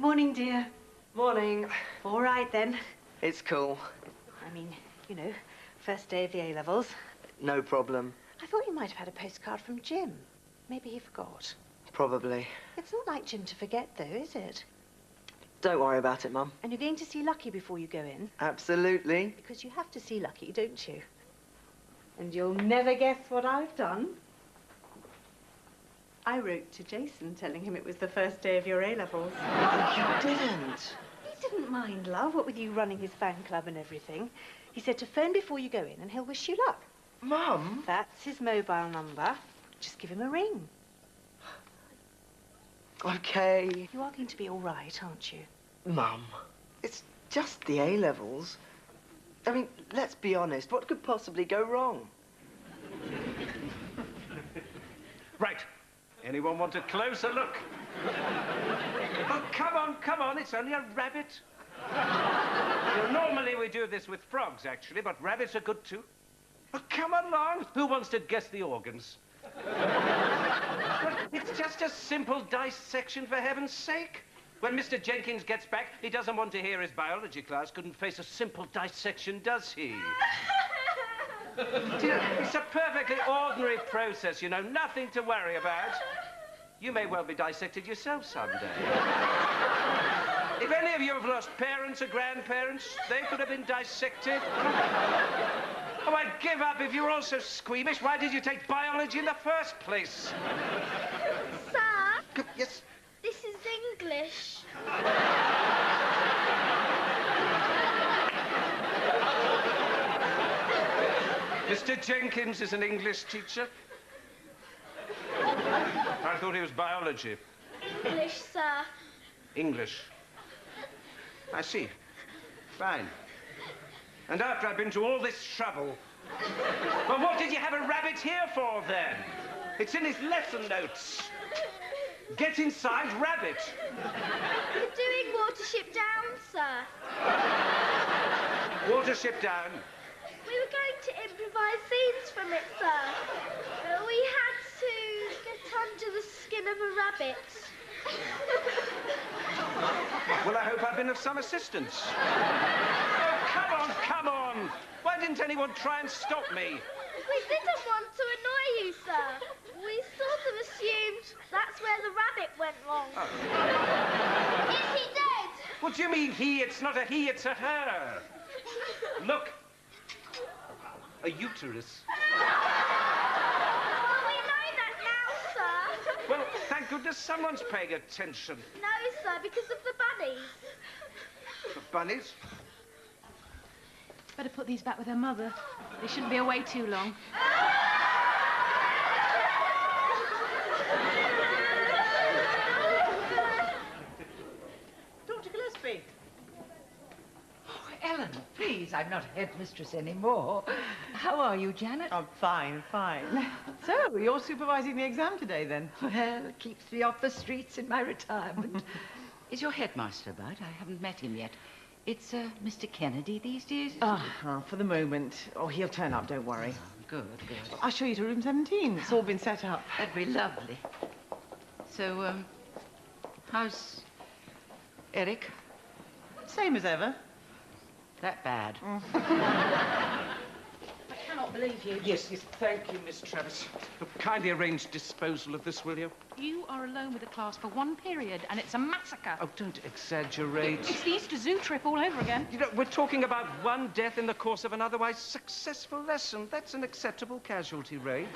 Morning, dear. Morning. All right, then. It's cool. I mean, you know, first day of the A-levels. No problem. I thought you might have had a postcard from Jim. Maybe he forgot. Probably. It's not like Jim to forget, though, is it? Don't worry about it, Mum. And you're going to see Lucky before you go in? Absolutely. Because you have to see Lucky, don't you? And you'll never guess what I've done. I wrote to Jason telling him it was the first day of your A-levels. Oh, you didn't? He didn't mind, love, what with you running his fan club and everything. He said to phone before you go in and he'll wish you luck. Mum? That's his mobile number. Just give him a ring. Okay. You are going to be all right, aren't you? Mum, it's just the A-levels. I mean, let's be honest. What could possibly go wrong? Right. Anyone want a closer look? Oh, come on, it's only a rabbit. Normally we do this with frogs, actually, but rabbits are good too. Oh, come along. Who wants to guess the organs? It's just a simple dissection, for heaven's sake. When Mr. Jenkins gets back, he doesn't want to hear his biology class couldn't face a simple dissection, does he? You know, it's a perfectly ordinary process, you know, nothing to worry about. You may well be dissected yourself someday. If any of you have lost parents or grandparents, they could have been dissected. Oh, I'd give up if you were all so squeamish. Why did you take biology in the first place? Sir? Yes? This is English. Mr. Jenkins is an English teacher. I thought he was biology. English, sir. English. I see. Fine. And after I've been to all this trouble... Well, what did you have a rabbit here for, then? It's in his lesson notes. Get inside, rabbit. We're doing Watership Down, sir. Watership Down. We were going to improvise scenes from it, sir. But we had to get under the skin of a rabbit. Well, I hope I've been of some assistance. Oh, come on. Why didn't anyone try and stop me? We didn't want to annoy you, sir. We sort of assumed that's where the rabbit went wrong. Oh. Is he dead? What do you mean, he? It's not a he, it's a her. Look. A uterus. Well, we know that now, sir. Well, thank goodness someone's paying attention. No, sir, because of the bunnies. The bunnies? Better put these back with her mother. They shouldn't be away too long. Dr. Gillespie. Oh, Ellen, please, I'm not headmistress anymore. How are you, Janet? I'm fine. So, you're supervising the exam today, then? Well, it keeps me off the streets in my retirement. Is your headmaster about? I haven't met him yet. It's Mr. Kennedy these days. For the moment. Oh, he'll turn up, don't worry. Oh, good. I'll show you to room 17. It's all been set up. That'd be lovely. So, how's Eric? Same as ever. That bad? I cannot believe you. Yes, thank you, Miss Travis. Kindly arrange disposal of this, will you? You are alone with the class for one period, and it's a massacre. Oh, don't exaggerate. It's the Easter Zoo trip all over again. You know, we're talking about one death in the course of an otherwise successful lesson. That's an acceptable casualty rate.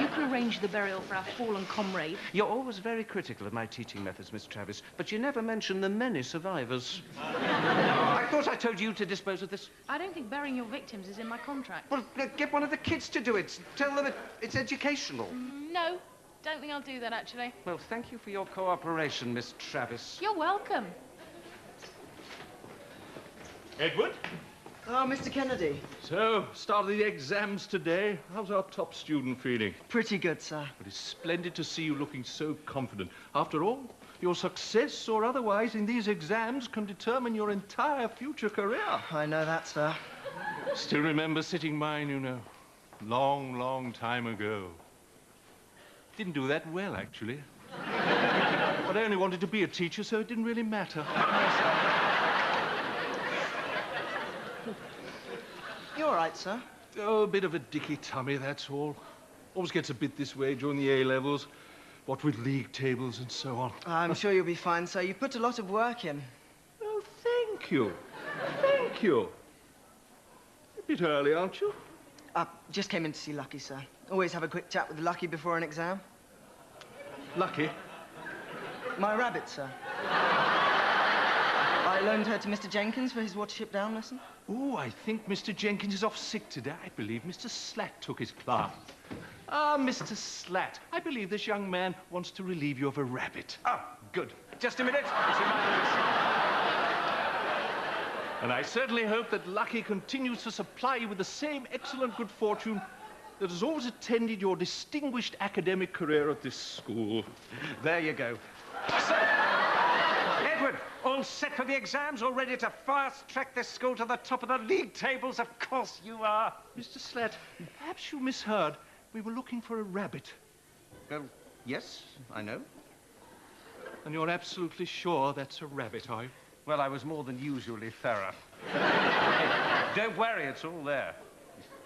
You can arrange the burial for our fallen comrade. You're always very critical of my teaching methods, Miss Travis, but you never mention the many survivors. I thought I told you to dispose of this. I don't think burying your victims is in my contract. Well, get one of the kids to do it. Tell them it's educational. No, don't think I'll do that, actually. Well, thank you for your cooperation, Miss Travis. You're welcome. Edward? Oh, Mr. Kennedy. So, start of the exams today. How's our top student feeling? Pretty good, sir. But it's splendid to see you looking so confident. After all, your success or otherwise in these exams can determine your entire future career. I know that, sir. Still remember sitting mine, you know. Long time ago. Didn't do that well, actually. Well, But I only wanted to be a teacher, so it didn't really matter. You all right, sir? Oh, a bit of a dicky tummy, that's all. Always gets a bit this way during the A-levels. What with league tables and so on. I'm sure you'll be fine, sir. You put a lot of work in. Oh, thank you. Thank you. A bit early, aren't you? Just came in to see Lucky, sir. Always have a quick chat with Lucky before an exam. Lucky. My rabbit, sir. I loaned her to Mr. Jenkins for his Watership Down lesson. Oh, I think Mr. Jenkins is off sick today. I believe Mr. Slat took his class. Ah, Mr. Slat, I believe this young man wants to relieve you of a rabbit. Oh, good. Just a minute. It's in my notes. And I certainly hope that Lucky continues to supply you with the same excellent good fortune that has always attended your distinguished academic career at this school. There you go. So, Edward, all set for the exams? All ready to fast-track this school to the top of the league tables? Of course you are. Mr. Slat, perhaps you misheard. We were looking for a rabbit. Well, yes, I know. And you're absolutely sure that's a rabbit, are you? Well, I was more than usually thorough. Don't worry, it's all there.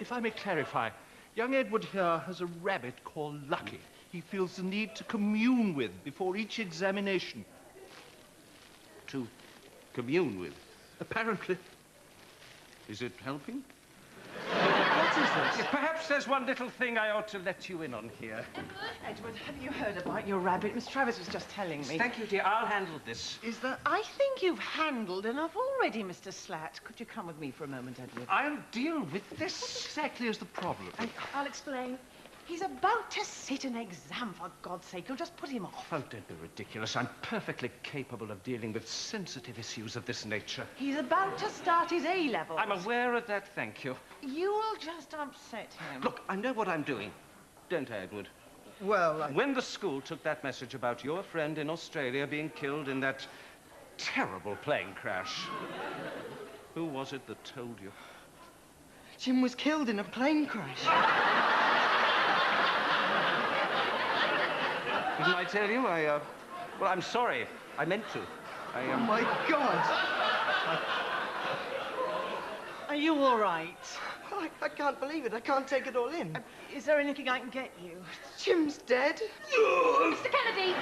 If I may clarify, young Edward here has a rabbit called Lucky. He feels the need to commune with before each examination. To commune with? Apparently. Is it helping? What is this? Perhaps there's one little thing I ought to let you in on here. Edward, have you heard about your rabbit? Miss Travers was just telling me. Thank you, dear. I'll handle this. Is that... I think you've handled enough already, Mr. Slat. Could you come with me for a moment, Edward? I'll deal with What this. exactly is the problem? I'll explain. He's about to sit an exam, for God's sake. You'll just put him off. Oh, don't be ridiculous. I'm perfectly capable of dealing with sensitive issues of this nature. He's about to start his A-levels. I'm aware of that, thank you. You will just upset him. Look, I know what I'm doing. Don't I, Edward? Well, When the school took that message about your friend in Australia being killed in that terrible plane crash, who was it that told you? Jim was killed in a plane crash. Didn't I tell you? Well, I'm sorry. I meant to. Oh, my God. Are you all right? Well, I can't believe it. I can't take it all in. Is there anything I can get you? Jim's dead. Mr. Kennedy!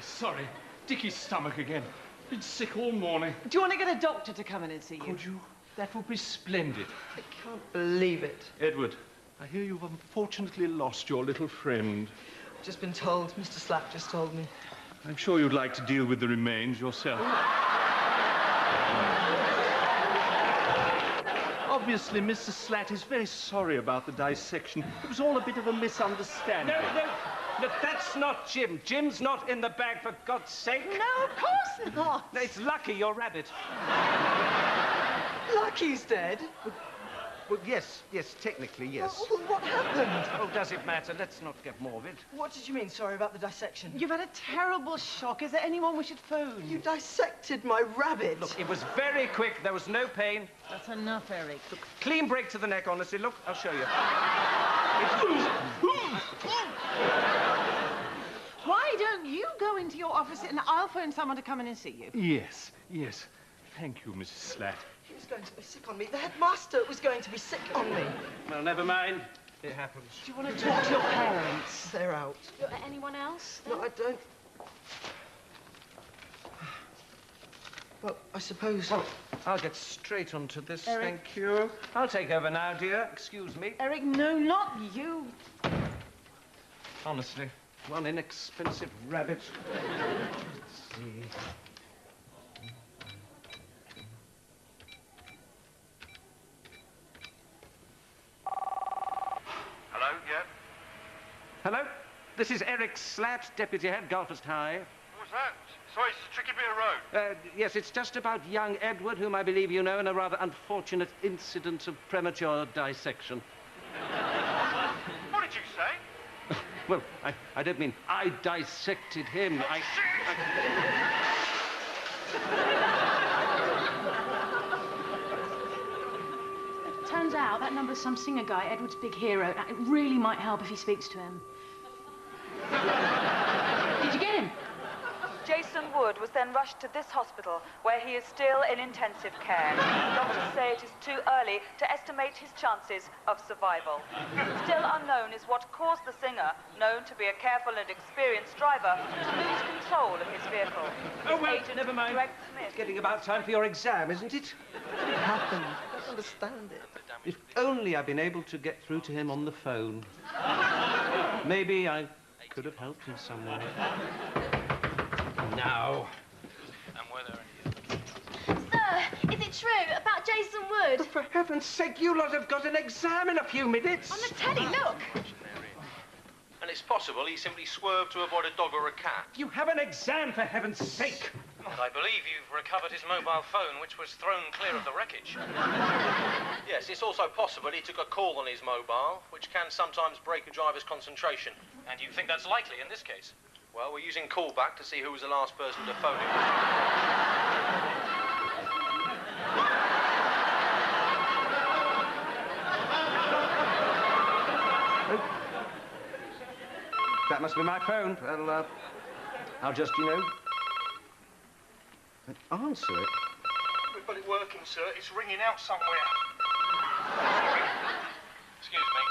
Sorry. Dicky's stomach again. Been sick all morning. Do you want to get a doctor to come in and see you? Could you? That would be splendid. I can't believe it. Edward, I hear you've unfortunately lost your little friend. Just been told. Mr. Slack just told me. I'm sure you'd like to deal with the remains yourself. Obviously, Mr. Slat is very sorry about the dissection. It was all a bit of a misunderstanding. No, that's not Jim. Jim's not in the bag, for God's sake. No, of course not. It's Lucky, your rabbit. Lucky's dead. Well, yes, technically, yes. Well, what happened? Oh, does it matter? Let's not get morbid. What did you mean, sorry, about the dissection? You've had a terrible shock. Is there anyone we should phone? You dissected my rabbit. Look, it was very quick. There was no pain. That's enough, Eric. Look, clean break to the neck, honestly. Look, I'll show you. Why don't you go into your office and I'll phone someone to come in and see you? Yes. Thank you, Mrs. Slat. He was going to be sick on me. The headmaster was going to be sick on me. Well, never mind. It happens. Do you want to talk to your parents? They're out. Anyone else? No, I don't. Well, I suppose... Well, I'll get straight onto this, Eric. thank you. I'll take over now, dear. Excuse me. Eric, no, not you. Honestly, one inexpensive rabbit. Let's see. Hello, yeah? Hello? This is Eric Slat, Deputy Head, Golfers High. What's that? Sorry, it's a tricky bit of road. Yes, it's just about young Edward, whom I believe you know, in a rather unfortunate incident of premature dissection. What did you say? Well, I don't mean I dissected him. Turns out that number's some singer guy, Edward's big hero. It really might help if he speaks to him. Wood was then rushed to this hospital, where he is still in intensive care. Doctors say it is too early to estimate his chances of survival. Still unknown is what caused the singer, known to be a careful and experienced driver, to lose control of his vehicle. Oh, His well, agent, never mind. Greg Smith. It's getting about time for your exam, isn't it? What happened? I don't understand it. If only I'd been able to get through to him on the phone. Maybe I could have helped in some way. Now. And were there any? Sir, is it true about Jason Wood? For heaven's sake, you lot have got an exam in a few minutes. On the telly, look. And it's possible he simply swerved to avoid a dog or a cat. You have an exam, for heaven's sake. And I believe you've recovered his mobile phone, which was thrown clear of the wreckage. Yes, it's also possible he took a call on his mobile, which can sometimes break a driver's concentration. And you think that's likely in this case? Well, we're using callback to see who was the last person to phone him. That must be my phone. Well, I'll just, answer it. We've got it working, sir. It's ringing out somewhere. Excuse me.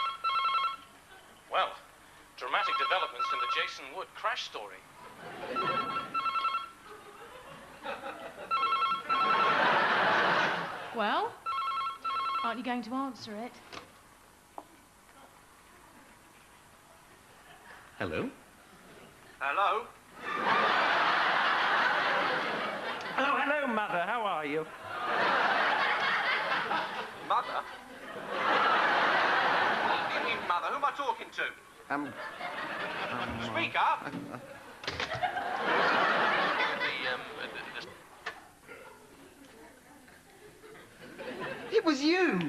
Well, dramatic developments in the Jason Wood crash story. Well, aren't you going to answer it? Hello? Hello? Oh, hello, Mother. How are you? Mother? What do you mean, Mother? Who am I talking to? Speak up. It was you!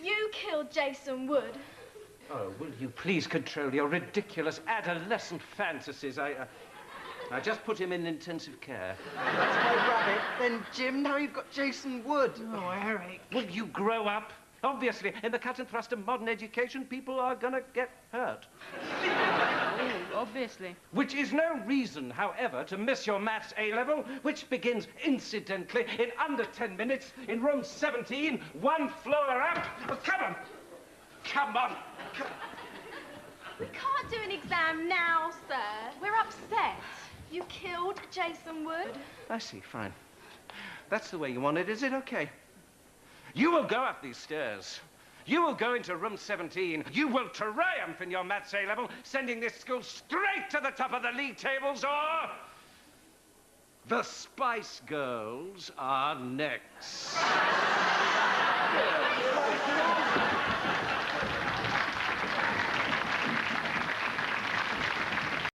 You killed Jason Wood. Oh, will you please control your ridiculous adolescent fantasies? I just put him in intensive care. That's my rabbit. Then, Jim, now you've got Jason Wood. Oh, Eric. Will you grow up? Obviously, in the cut and thrust of modern education, people are gonna get hurt. Oh, obviously. Which is no reason, however, to miss your maths A-level, which begins, incidentally, in under 10 minutes in room 17, one floor up. Oh, come on. Come on. Come on. We can't do an exam now, sir. We're upset. You killed Jason Wood. I see, fine. That's the way you want it, is it? Okay. You will go up these stairs. You will go into room 17. You will triumph in your maths A-level, sending this school straight to the top of the league tables, or the Spice Girls are next.